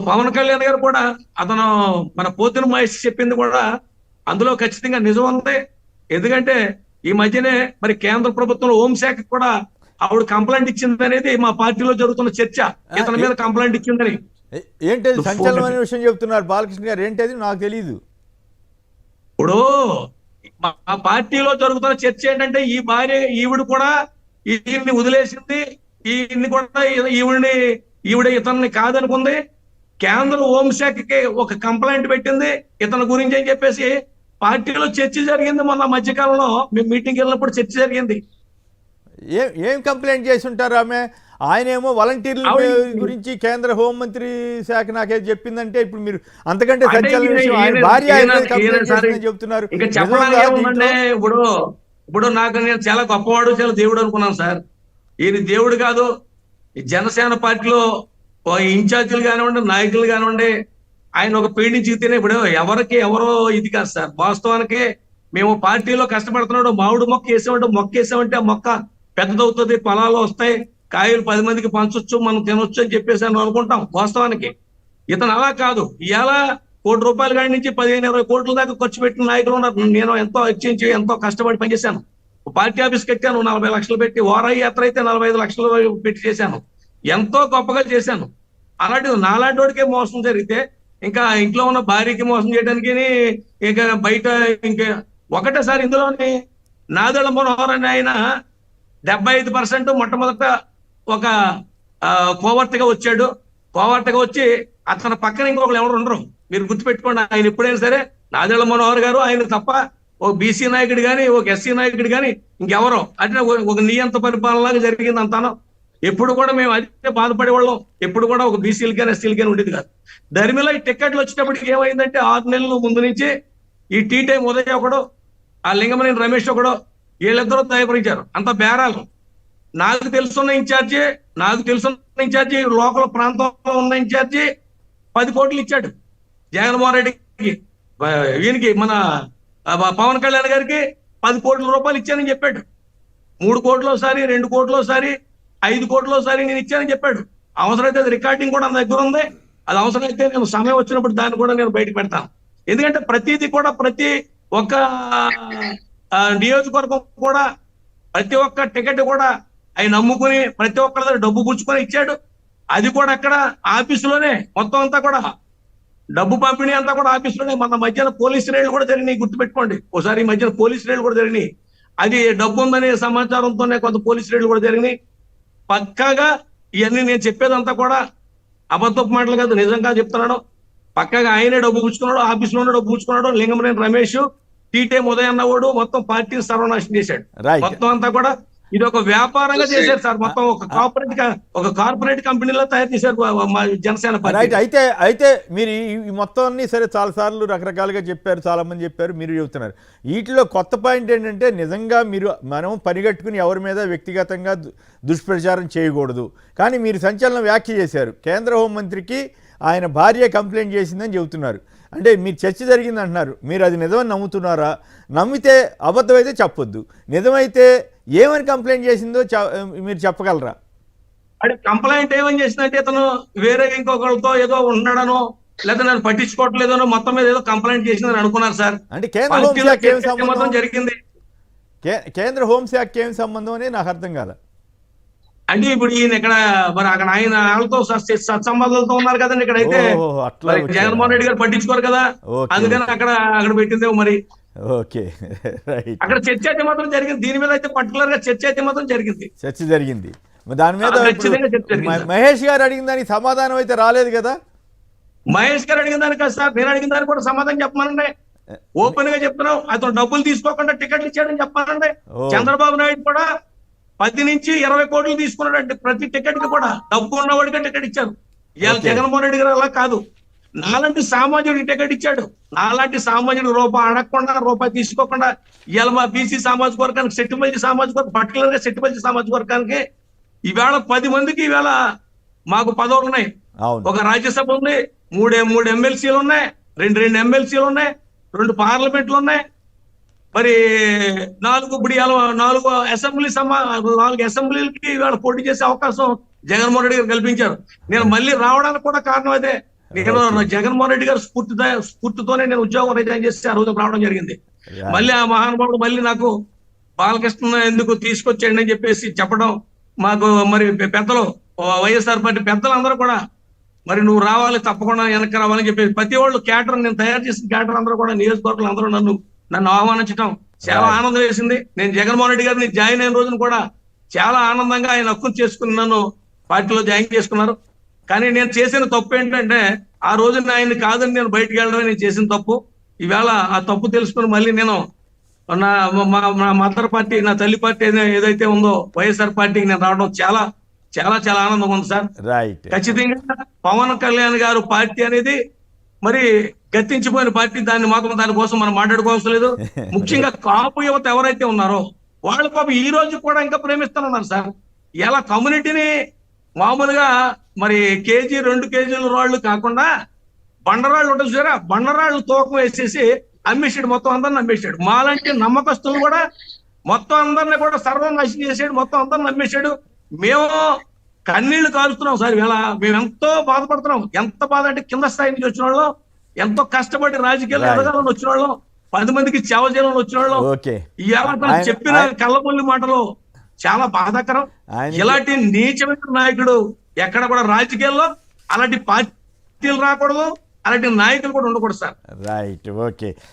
పవన్ కళ్యాణ్ గారు కూడా అతను మన పోతిన మహేష్ చెప్పింది కూడా అందులో ఖచ్చితంగా నిజం ఉంది. ఎందుకంటే ఈ మధ్యనే మరి కేంద్ర ప్రభుత్వంలో హోంశాఖ కూడా ఆవిడ కంప్లైంట్ ఇచ్చింది అనేది మా పార్టీలో జరుగుతున్న చర్చ. ఇతని మీద కంప్లైంట్ ఇచ్చిందని. ఏంటది సంచలనమైన విషయం చెప్తున్నారు బాలకృష్ణ గారు? ఏంటది నాకు తెలియదు. ఇప్పుడు మా పార్టీలో జరుగుతున్న చర్చ ఏంటంటే ఈ భార్య ఈవిడ కూడా ఈయన్ని వదిలేసింది, ఈయన్ని కూడా ఈవిడ ఇతన్ని కాదనుకుంది. కేంద్ర హోంశాఖకి ఒక కంప్లైంట్ పెట్టింది ఇతని గురించి అని చెప్పేసి పార్టీలో చర్చ జరిగింది. మొన్న మధ్యకాలంలో మేము మీటింగ్ వెళ్ళినప్పుడు చర్చ జరిగింది. ఏం కంప్లైంట్ చేసి ఉంటారు ఆమె? ఆయనేమో వాలంటీర్ల గురించి కేంద్ర హోంమంత్రి శాఖ నాకేది చెప్పిందంటే ఇప్పుడు మీరు అంతకంటే సంచలన విషయం ఆయన భార్య చెప్తున్నారు. ఇంకా చెప్పడానికి ఏముందంటే ఇప్పుడు నాకు నేను చాలా గొప్పవాడు, చాలా దేవుడు అనుకున్నాను సార్. ఈయన దేవుడు కాదు. ఈ జనసేన పార్టీలో ఇన్ఛార్జీలు కానివ్వండి, నాయకులు కానివ్వండి, ఆయన ఒక పీడించితేనే ఇప్పుడు ఎవరో ఇది కాదు సార్. వాస్తవానికి మేము పార్టీలో కష్టపడుతున్నాడు, మామిడి మొక్క వేసామంటే ఆ మొక్క పెద్దదవుతుంది, పొలాలు వస్తాయి, కాయలు 10 మందికి పంచొచ్చు, మనం తినొచ్చు అని చెప్పేసి అని అనుకుంటాం. వాస్తవానికి ఇతను అలా కాదు. ఇవాళ ₹1 కోటి కాడి నుంచి 15-20 కోట్ల దాకా ఖర్చు పెట్టిన నాయకులు ఉన్నారు. నేను ఎంతో హెచ్చించి ఎంతో కష్టపడి పనిచేశాను. పార్టీ ఆఫీస్ కట్టాను 40 లక్షలు పెట్టి, వారాయి యాత్ర అయితే 45 లక్షలు పెట్టి చేశాను. ఎంతో గొప్పగా చేశాను. అలాంటి నాలాంటి వాడికే మోసం జరిగితే ఇంకా ఇంట్లో ఉన్న భార్యకి మోసం చేయడానికి ఇంకా బయట ఇంకా ఒకటేసారి ఇందులోని నాదెళ్ల మనోహర్ అని ఆయన 75% మొట్టమొదట ఒక కోవర్తగా వచ్చాడు. కోవర్తగా వచ్చి అతని పక్కన ఇంకొకరు ఎవరు ఉండరు. మీరు గుర్తుపెట్టుకోండి. ఆయన ఎప్పుడైనా సరే నాదెళ్ల మనోహర్ గారు ఆయన తప్ప ఒక బీసీ నాయకుడు కానీ, ఒక ఎస్సీ నాయకుడు కానీ ఇంకెవరో అంటే ఒక నియంత పరిపాలనలాగా జరిగింది అంతాను. ఎప్పుడు కూడా మేము అదే బాధపడేవాళ్ళం. ఎప్పుడు కూడా ఒక బీసీలు కానీ ఎస్సీలు కానీ ఉండేది కాదు. ధర్మిలో ఈ టికెట్లు వచ్చేటప్పటికి ఏమైందంటే 6 నెలల ముందు నుంచి ఈ టీ టైం ఉదయం ఒకడు, ఆ లింగమనేని రమేష్ ఒకడు, వీళ్ళిద్దరూ తయారించారు. అంత బేరాలు. నాకు తెలుసున్న ఇన్ఛార్జి లోకల్ ప్రాంతంలో ఉన్న ఇన్ఛార్జి 10 కోట్లు ఇచ్చాడు జగన్మోహన్ రెడ్డికి. ఈయనకి మన పవన్ కళ్యాణ్ గారికి 10 కోట్ల రూపాయలు ఇచ్చానని చెప్పాడు. 3 కోట్లోసారి, 2 కోట్లోసారి, 5 కోట్లోసారి నేను ఇచ్చానని చెప్పాడు. అవసరమైతే అది రికార్డింగ్ కూడా నా దగ్గర ఉంది. అది అవసరమైతే నేను సమయం వచ్చినప్పుడు దాన్ని కూడా నేను బయటకు పెడతాను. ఎందుకంటే ప్రతిదీ కూడా ప్రతి ఒక్క నియోజకవర్గం కూడా ప్రతి ఒక్క టికెట్ కూడా ఆయన నమ్ముకుని ప్రతి ఒక్కరి దగ్గర డబ్బు పుచ్చుకొని ఇచ్చాడు. అది కూడా అక్కడ ఆఫీసులోనే మొత్తం అంతా కూడా డబ్బు పంపిణీ అంతా కూడా ఆఫీసులోనే. మన మధ్యన పోలీసు రైళ్లు కూడా జరిగినాయి, గుర్తుపెట్టుకోండి. ఒకసారి ఈ మధ్యన పోలీసు రైళ్లు కూడా జరిగినాయి. అది డబ్బు ఉందనే సమాచారంతోనే కొంత పోలీసు రైళ్లు కూడా జరిగినాయి. పక్కాగా ఇవన్నీ నేను చెప్పేదంతా కూడా అబద్ధపు మాటలు కాదు, నిజంగా చెప్తున్నాడు. పక్కాగా ఆయనే డబ్బు పుచ్చుకున్నాడు, ఆఫీసులోనే డబ్బు పుచ్చుకున్నాడు. లింగమనేని రమేష్, టీటే ఉదయం అన్నవాడు మొత్తం పార్టీని సర్వనాశనం చేశాడు. మొత్తం అంతా కూడా ఇది ఒక వ్యాపారంగా చేశారు సార్. మొత్తం ఒక కార్పొరేట్ కంపెనీలో తయారు చేశారు జనసేన పార్టీ. అయితే మీరు ఈ మొత్తాన్ని సరే చాలా సార్లు రకరకాలుగా చెప్పారు, చాలా మంది చెప్పారు, మీరు చెబుతున్నారు. వీటిలో కొత్త పాయింట్ ఏంటంటే నిజంగా మనం పనిగట్టుకుని ఎవరి మీద వ్యక్తిగతంగా దుష్ప్రచారం చేయకూడదు. కానీ మీరు సంచలన వ్యాఖ్య చేశారు. కేంద్ర హోంమంత్రికి ఆయన భార్య కంప్లైంట్ చేసిందని చెబుతున్నారు. అంటే మీరు చర్చ జరిగింది అంటున్నారు. మీరు అది నిజమని నమ్ముతున్నారా? నమ్మితే అబద్ధమైతే చెప్పొద్దు, నిజమైతే ఏమని కంప్లైంట్ చేసిందో మీరు చెప్పగలరా? అంటే కంప్లైంట్ ఏమని చేసిందంటే ఇతను వేరే ఇంకొకరితో ఏదో ఉన్నాడనో లేదా నేను పట్టించుకోవట్లేదనో మొత్తం మీద ఏదో కంప్లైంట్ చేసిందని అనుకున్నారు సార్. అంటే కేంద్ర హోంశాఖ ఏం సంబంధం జరిగింది? కేంద్ర హోంశాఖ ఏం సంబంధం అని నాకు అర్థం కాదు. అంటే ఇప్పుడు ఈయన ఇక్కడ మరి అక్కడ ఆయన వాళ్ళతో సత్సంబంధాలతో ఉన్నారు కదండి. ఇక్కడ అయితే జగన్మోహన్ రెడ్డి గారు పట్టించుకోరు కదా, అందుకని అక్కడ పెట్టిందేమో మరి. ఓకే, అక్కడ చర్చ అయితే మాత్రం జరిగింది. దీని మీద అయితే పర్టికులర్ గా చర్చ అయితే మాత్రం జరిగింది. దాని మీద మహేష్ గారు అడిగిన దానికి సమాధానం అయితే రాలేదు కదా? మహేష్ గారు అడిగిన దానికి కాదు సార్, నేను అడిగిన దానికి కూడా సమాధానం చెప్పమనండి. ఓపెన్ గా చెప్తున్నాం. అతను డబ్బులు తీసుకోకుండా టికెట్లు ఇచ్చాడని చెప్పాలండి. చంద్రబాబు నాయుడు కూడా 10 నుంచి 20 కోట్లు తీసుకున్నాడు. అంటే ప్రతి టికెట్ కి కూడా డబ్బు ఉన్నవాడికే టికెట్ ఇచ్చారు. ఇవాళ జగన్మోహన్ రెడ్డి గారు అలా కాదు. నాలాంటి సామాజికుడికి టికెట్ ఇచ్చాడు. నాలాంటి సామాజికుడు రూపాయి అడగకుండా, రూపాయి తీసుకోకుండా ఇవాళ మా బీసీ సామాజిక వర్గానికి, సెట్టిమల్లి సామాజిక వర్గం, పర్టికులర్ గా సెట్టిమల్లి సామాజిక వర్గానికి ఈవేళ 10 మందికి ఈవేళ మాకు పదవులు ఉన్నాయి. ఒక రాజ్యసభ ఉంది, 3 ఎమ్మెల్సీలు ఉన్నాయి, 2 ఎమ్మెల్సీలు ఉన్నాయి, 2 పార్లమెంట్లు ఉన్నాయి, మరి 4 అసెంబ్లీలకి ఇవాళ పోటీ చేసే అవకాశం జగన్మోహన్ రెడ్డి గారు కల్పించారు. నేను మళ్ళీ రావడానికి కూడా కారణం అదే. నేను జగన్మోహన్ రెడ్డి గారు స్ఫూర్తితోనే నేను ఉద్యోగం రిజైన్ చేసి ఆ రోజు రావడం జరిగింది. మళ్ళీ ఆ మహానుభావుడు మళ్ళీ నాకు బాలకృష్ణ ఎందుకు తీసుకొచ్చేయండి అని చెప్పేసి చెప్పడం, మాకు మరి పెద్దలు వైఎస్ఆర్ పార్టీ పెద్దలు అందరూ కూడా మరి నువ్వు రావాలి, తప్పకుండా వెనక్కి రావాలని చెప్పేసి ప్రతి వాళ్ళు క్యాటర్, నేను తయారు చేసిన క్యాటర్ అందరూ కూడా నియోజకవర్గాలు అందరూ నన్ను ఆహ్వానించడం చాలా ఆనందం వేసింది. నేను జగన్మోహన్ రెడ్డి గారిని జాయిన్ అయిన రోజున కూడా చాలా ఆనందంగా ఆయన హక్కును చేసుకుని నన్ను పార్టీలో జాయిన్ చేసుకున్నారు. కానీ నేను చేసిన తప్పు ఏంటంటే ఆ రోజున ఆయన్ని కాదని నేను బయటికి వెళ్ళడమే నేను చేసిన తప్పు. ఈవేళ ఆ తప్పు తెలుసుకుని మళ్ళీ నేను మా మదర్ పార్టీ, నా తల్లి పార్టీ ఏదైతే ఉందో వైఎస్ఆర్ పార్టీకి నేను రావడం చాలా చాలా చాలా ఆనందంగా ఉంది సార్. రైట్. ఖచ్చితంగా పవన్ కళ్యాణ్ గారు పార్టీ అనేది మరి గతించిపోయిన పార్టీ, దానికోసం మనం మాట్లాడుకోవాల్సిన లేదు. ముఖ్యంగా కాపు యువత ఎవరైతే ఉన్నారో వాళ్ళు పాపం ఈ రోజు కూడా ఇంకా ప్రేమిస్తున్నారు సార్. ఇలా కమ్యూనిటీని మామూలుగా మరి కేజీ 2 కేజీల రాళ్ళు కాకుండా బండరాళ్ళు ఉంటుంది చూసారా, బండరాళ్ళు తూకం వేసేసి అమ్మేసాడు, మొత్తం అందరిని అమ్మేశాడు. మాలాంటి నమ్మకస్తులు కూడా మొత్తం అందరిని కూడా సర్వనాశనం చేసాడు, మొత్తం అందరిని అమ్మేశాడు. మేము కన్నీళ్లు కాలుస్తున్నాం సార్. ఇలా మేము ఎంతో బాధపడుతున్నాం. ఎంత బాధ అంటే కింద స్థాయి నుంచి వచ్చిన వాళ్ళం, ఎంతో కష్టపడి రాజకీయాలు ఎదగాలని వచ్చిన వాళ్ళం, 10 మందికి సేవ చేయాలని వచ్చిన వాళ్ళం. ఇలా చెప్పిన కళ్ళబొల్లి మాటలు చాలా బాధాకరం. ఇలాంటి నీచమైన నాయకుడు ఎక్కడ కూడా రాజకీయాల్లో అలాంటి పార్టీలు రాకూడదు, అలాంటి నాయకులు కూడా ఉండకూడదు సార్. రైట్. ఓకే.